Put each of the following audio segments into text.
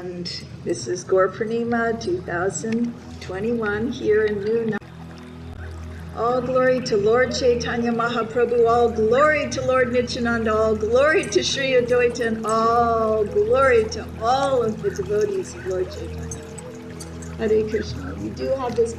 And this is Gaur Purnima 2021 here in New Nabadwip. All glory to Lord Chaitanya Mahaprabhu, all glory to Lord Nityananda, all glory to Sri Advaita, and all glory to all of the devotees of Lord Chaitanya. Hare Krishna. We do have this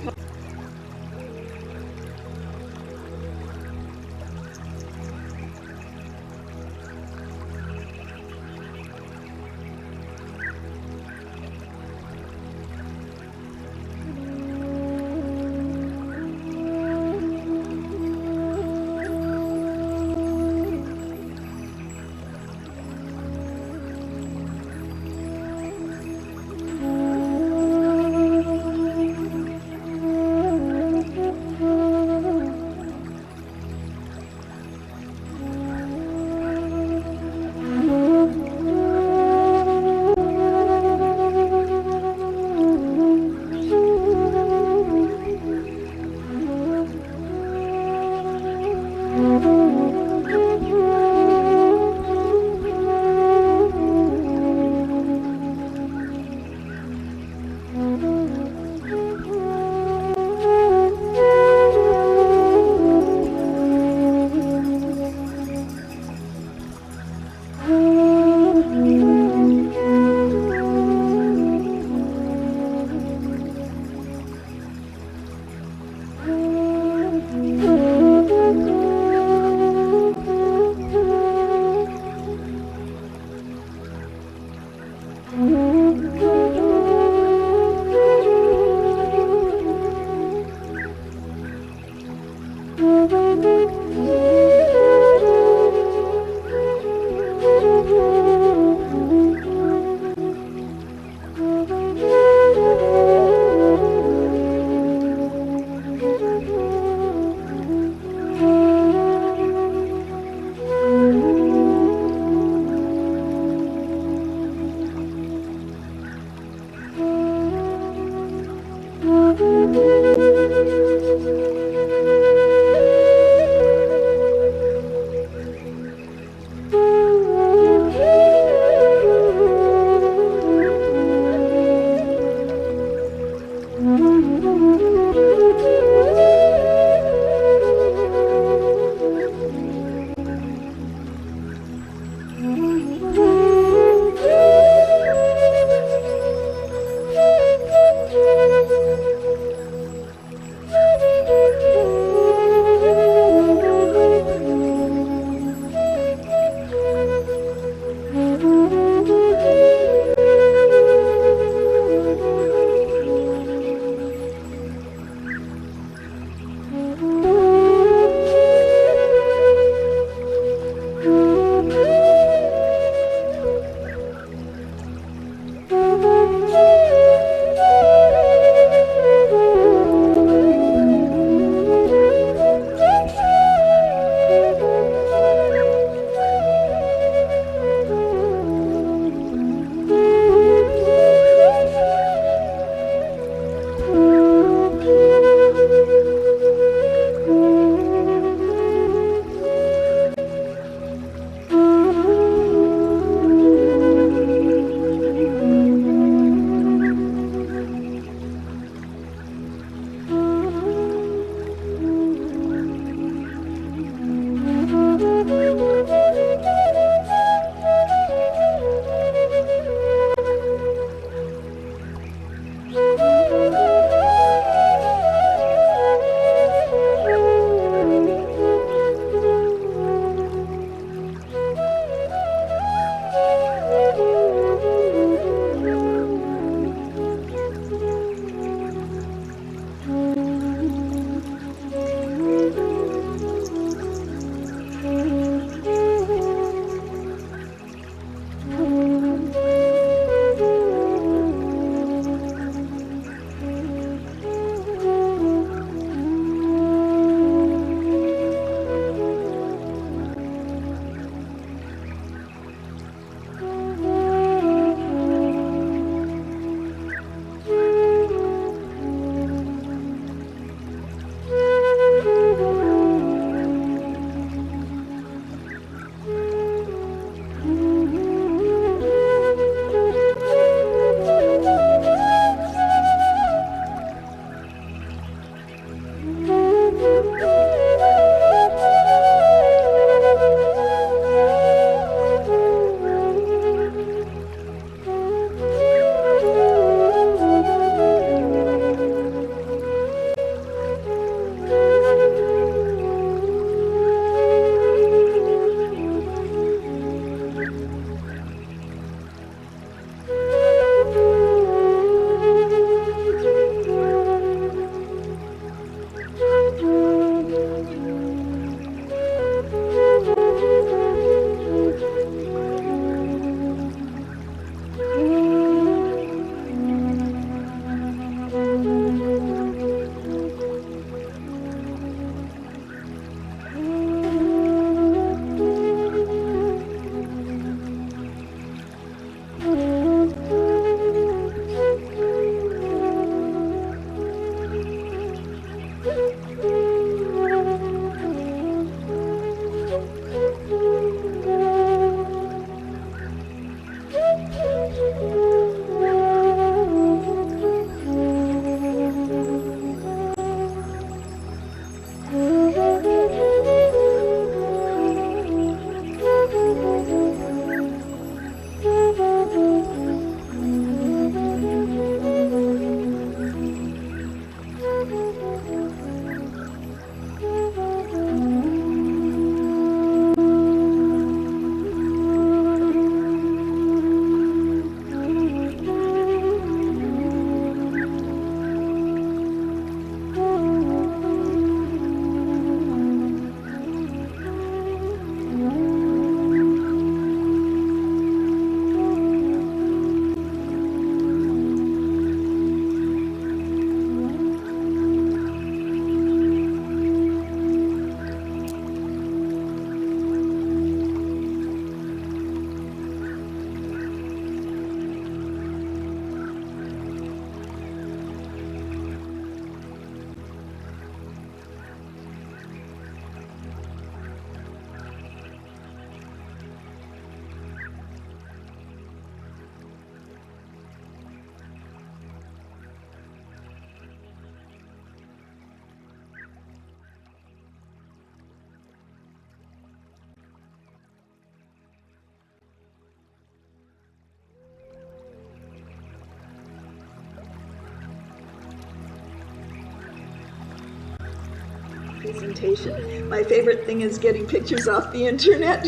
presentation. My favorite thing is getting pictures off the internet.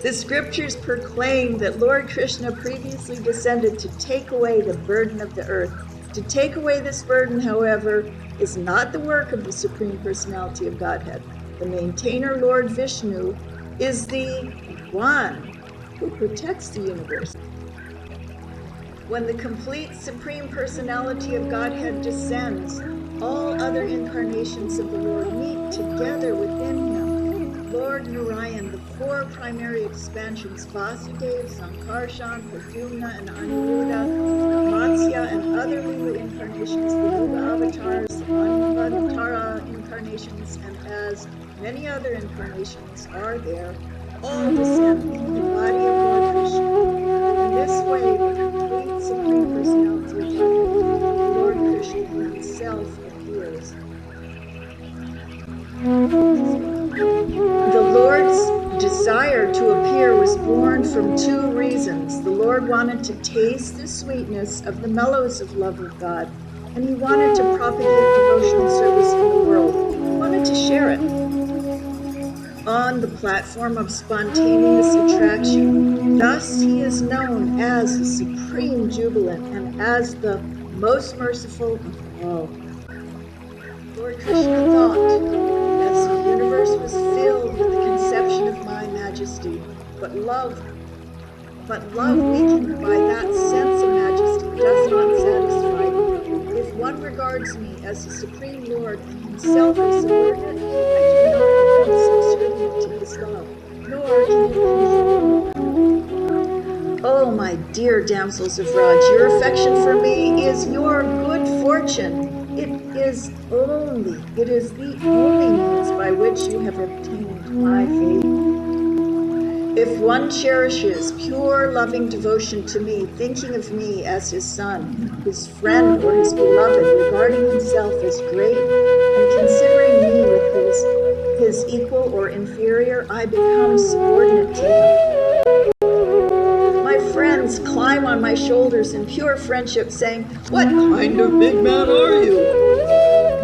The scriptures proclaim that Lord Krishna previously descended to take away the burden of the earth. To take away this burden, however, is not the work of the Supreme Personality of Godhead. The maintainer, Lord Vishnu, is the one who protects the universe. When the complete Supreme Personality of Godhead descends, all other incarnations of the Lord meet together within him. Lord Narayan, the four primary expansions, Vasudev, Sankarshan, Pradyumna, and Aniruddha, Matsya, and other Lila incarnations, the Lila avatars, the Manvatara incarnations, and as many other incarnations are there, all descend in the body of Lord Krishna. In this way, the complete Supreme Personality of Godhead, Lord Krishna himself appears. The Lord's desire to appear was born from two reasons. The Lord wanted to taste the sweetness of the mellows of love of God, and he wanted to propagate devotional service in the world. He wanted to share it. On the platform of spontaneous attraction, thus he is known as the Supreme Jubilant and as the most merciful of all. Lord Krishna thought, as the universe was filled with the conception of my majesty, but love weakened by that sense of majesty does not satisfy me. If one regards me as the Supreme Lord and himself as subordinate, I do not become subservient to his love, nor can he control me. Oh, my dear damsels of Raj, your affection for me is your good fortune. It is the only means by which you have obtained my favor. If one cherishes pure loving devotion to me, thinking of me as his son, his friend, or his beloved, regarding himself as great, and considering me with his equal or inferior, I become subordinate to him. My friends climb on my shoulders in pure friendship, saying, "What kind of big man are you?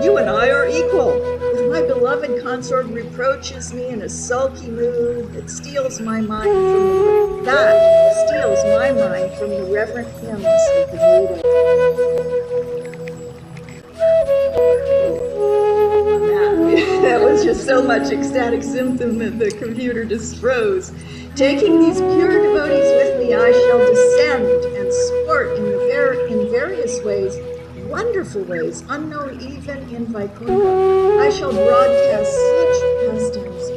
You and I are equal." If my beloved consort reproaches me in a sulky mood, it steals my mind from the reverent hymns of the Vedas. That was just so much ecstatic symptom that the computer just froze. Taking these pure devotees with me, I shall descend and sport in various ways, wonderful ways, unknown even in Vaikuntha. I shall broadcast such pastimes,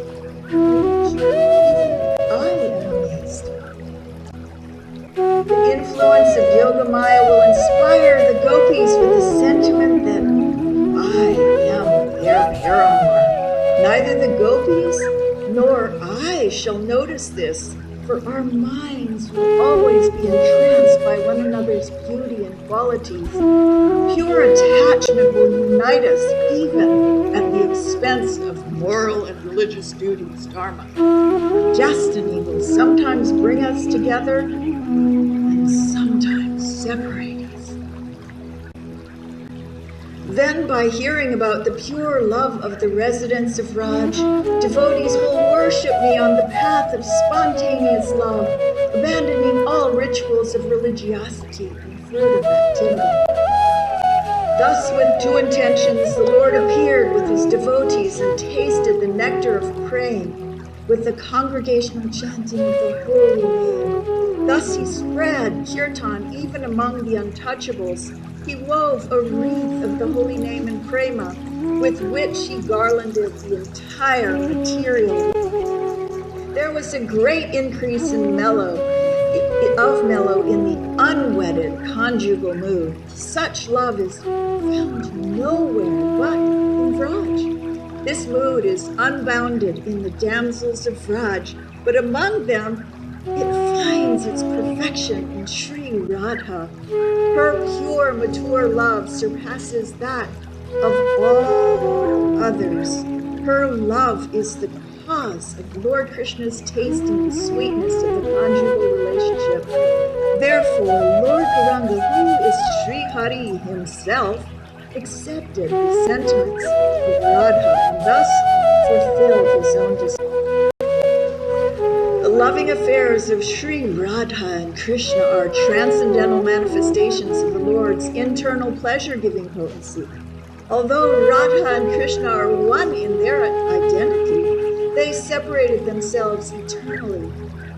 which even I am amazed. The influence of Yoga Maya will inspire the gopis with the sentiment that I am their paramour. Neither the gopis nor I shall notice this, for our minds will always be entranced by one another's beauty and qualities. Pure attachment will unite us even at the expense of moral and religious duties, dharma. Destiny will sometimes bring us together and sometimes separate us. Then, by hearing about the pure love of the residents of Raj, devotees will worship me on the path of spontaneous love, abandoning all rituals of religiosity and furtive activity. Thus, with two intentions, the Lord appeared with his devotees and tasted the nectar of praying with the congregational chanting of the holy name. Thus he spread kirtan even among the untouchables. He wove a wreath of the holy name and prema, with which he garlanded the entire material. There was a great increase in mellow in the unwedded conjugal mood. Such love is found nowhere but in Vraj. This mood is unbounded in the damsels of Vraj, but among them it finds its perfection in Sri Radha. Her pure, mature love surpasses that of all others. Her love is the cause of Lord Krishna's tasting the sweetness of the conjugal relationship. Therefore, Lord Gauranga, who is Sri Hari himself, accepted the sentiments of Radha and thus fulfilled his own desire. The loving affairs of Sri Radha and Krishna are transcendental manifestations of the Lord's internal pleasure-giving potency. Although Radha and Krishna are one in their identity, they separated themselves eternally.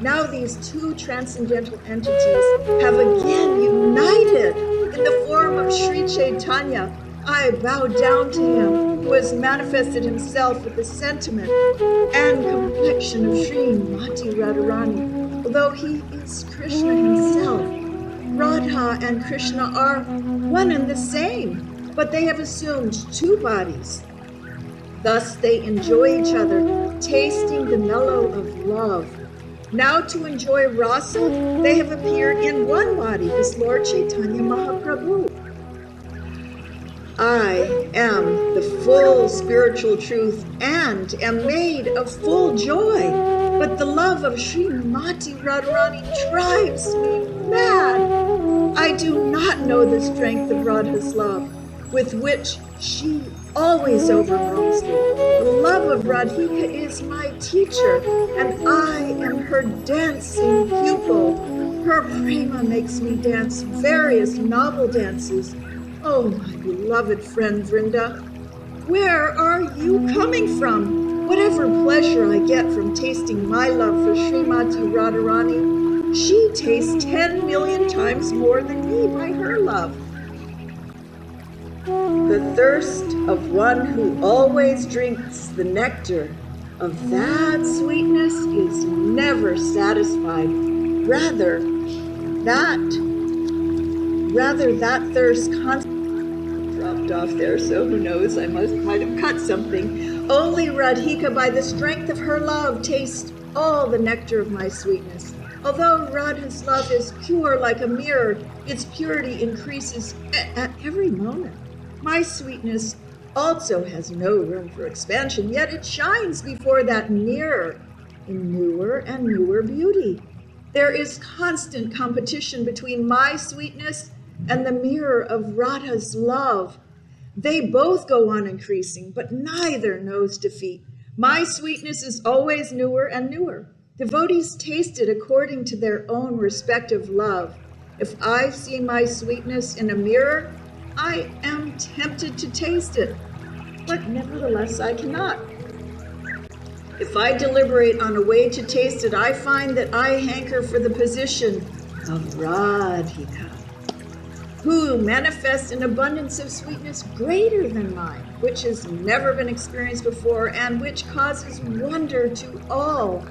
Now these two transcendental entities have again united in the form of Sri Chaitanya. I bow down to him, who has manifested himself with the sentiment and complexion of Srimati Radharani. Although he is Krishna himself, Radha and Krishna are one and the same, but they have assumed two bodies. Thus they enjoy each other, tasting the mellow of love. Now to enjoy rasa, they have appeared in one body as Lord Chaitanya Mahaprabhu. I am the full spiritual truth and am made of full joy, but the love of Srimati Radharani drives me mad. I do not know the strength of Radha's love, with which she always overwhelms me. The love of Radhika is my teacher, and I am her dancing pupil. Her prema makes me dance various novel dances. Oh, my beloved friend Vrinda, where are you coming from? Whatever pleasure I get from tasting my love for Srimati Radharani, she tastes 10 million times more than me by her love. The thirst of one who always drinks the nectar of that sweetness is never satisfied. Rather, that thirst constantly dropped off there, so who knows, I might have cut something. Only Radhika, by the strength of her love, tastes all the nectar of my sweetness. Although Radha's love is pure like a mirror, its purity increases at every moment. My sweetness also has no room for expansion, yet it shines before that mirror in newer and newer beauty. There is constant competition between my sweetness and the mirror of Radha's love. They both go on increasing, but neither knows defeat. My sweetness is always newer and newer. Devotees taste it according to their own respective love. If I see my sweetness in a mirror, I am tempted to taste it, but nevertheless I cannot. If I deliberate on a way to taste it, I find that I hanker for the position of Radhika, who manifests an abundance of sweetness greater than mine, which has never been experienced before and which causes wonder to all.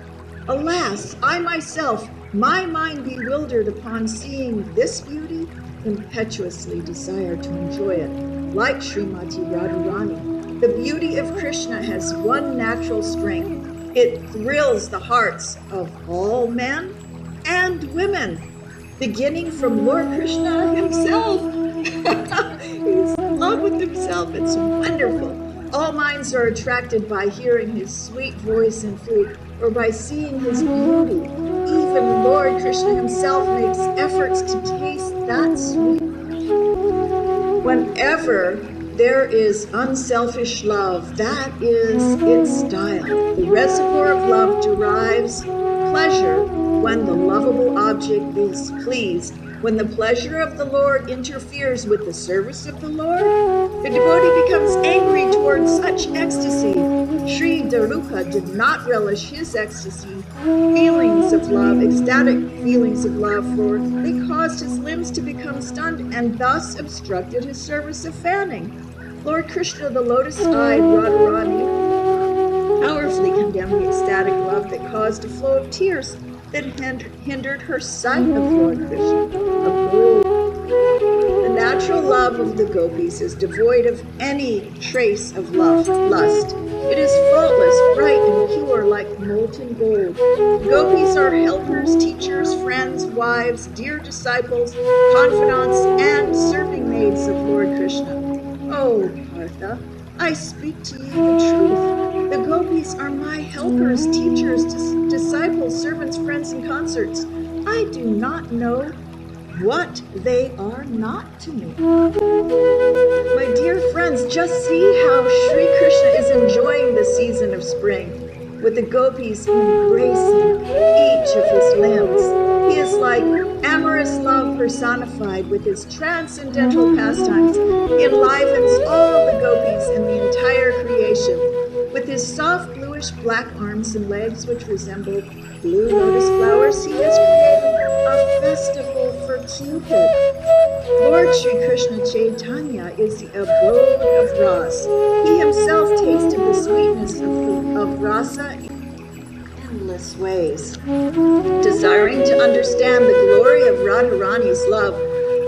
Alas, I myself, my mind bewildered upon seeing this beauty, impetuously desire to enjoy it, like Srimati Radharani. The beauty of Krishna has one natural strength. It thrills the hearts of all men and women, beginning from Lord Krishna himself. He's in love with himself. It's wonderful. All minds are attracted by hearing his sweet voice and flute, or by seeing his beauty. Even Lord Krishna himself makes efforts to taste that sweetness. Whenever there is unselfish love, that is its style. The reservoir of love derives pleasure when the lovable object is pleased. When the pleasure of the Lord interferes with the service of the Lord, the devotee becomes angry towards such ecstasy. Sri Daruka did not relish his ecstasy, feelings of love, ecstatic feelings of love, for they caused his limbs to become stunned and thus obstructed his service of fanning. Lord Krishna, the lotus-eyed Radharani, powerfully condemned the ecstatic love that caused a flow of tears that hindered her sight of Lord Krishna. The natural love of the gopis is devoid of any trace of lust. It is faultless, bright, and pure like molten gold. Gopis are helpers, teachers, friends, wives, dear disciples, confidants, and serving maids of Lord Krishna. Oh, Partha, I speak to you the truth. The gopis are my helpers, teachers, disciples, servants, friends, and consorts. I do not know what they are not to me. My dear friends, just see how Sri Krishna is enjoying the season of spring, with the gopis embracing each of his limbs. He is like amorous love personified, with his transcendental pastimes, enlivens all the gopis in the entire creation. With his soft bluish black arms and legs which resemble blue lotus flowers, he has created a festival for Cupid. Lord Sri Krishna Chaitanya is the abode of Ras. He himself tasted the sweetness of rasa in endless ways. Desiring to understand the glory of Radharani's love,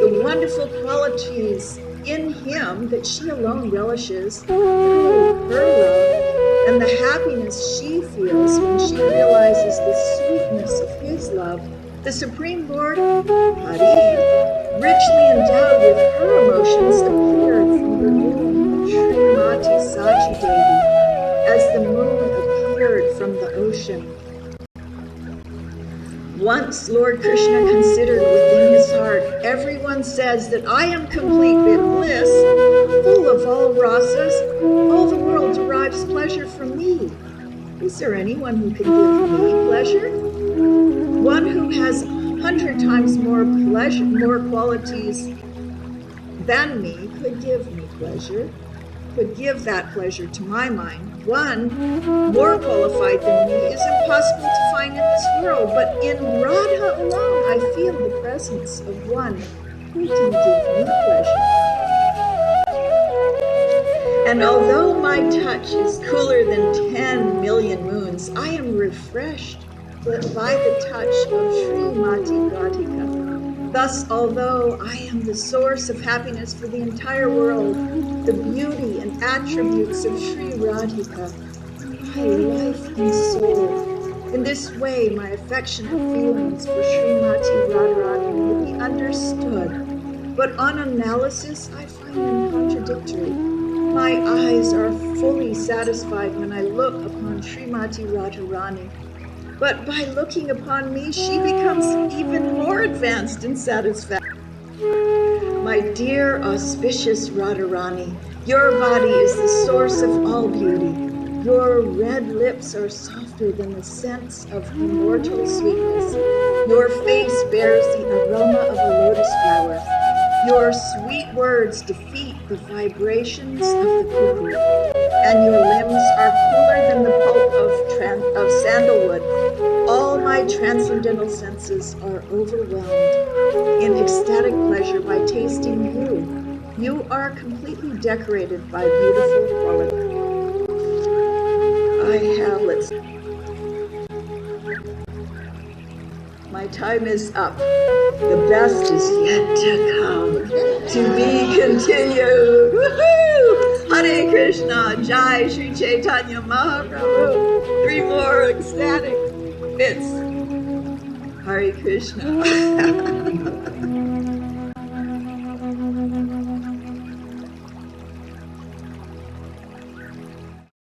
the wonderful qualities in him that she alone relishes through her love, and the happiness she feels when she realizes the sweetness of his love, the Supreme Lord, Hari, richly endowed with her emotions, appeared from the moon, Srimati Sachi Devi, as the moon appeared from the ocean. Once Lord Krishna considered within his heart, everyone says that I am complete with bliss, full of all rasas, all the world derives pleasure from me. Is there anyone who can give me pleasure? One who has 100 times more pleasure, more qualities than me could give me pleasure, could give that pleasure to my mind. One more qualified than me is impossible to find in this world, but in Radha alone I feel the presence of one who can give me pleasure. And although my touch is cooler than 10 million moons, I am refreshed by the touch of Srimati Radhika. Thus, although I am the source of happiness for the entire world, the beauty and attributes of Sri Radhika are my life and soul. In this way, my affectionate feelings for Srimati Radharani may be understood, but on analysis, I find them contradictory. My eyes are fully satisfied when I look upon Srimati Radharani. But by looking upon me, she becomes even more advanced in satisfaction. My dear auspicious Radharani, your body is the source of all beauty. Your red lips are softer than the scents of immortal sweetness. Your face bears the aroma of a lotus flower. Your sweet words defeat the vibrations of the cuckoo, and your limbs are cooler than the pulp of sandalwood. All my transcendental senses are overwhelmed in ecstatic pleasure by tasting you. You are completely decorated by beautiful qualities. My time is up. The best is yet to come. To be continued. Woohoo! Hare Krishna, Jai Sri Chaitanya Mahaprabhu. 3 more ecstatic bits. Hare Krishna.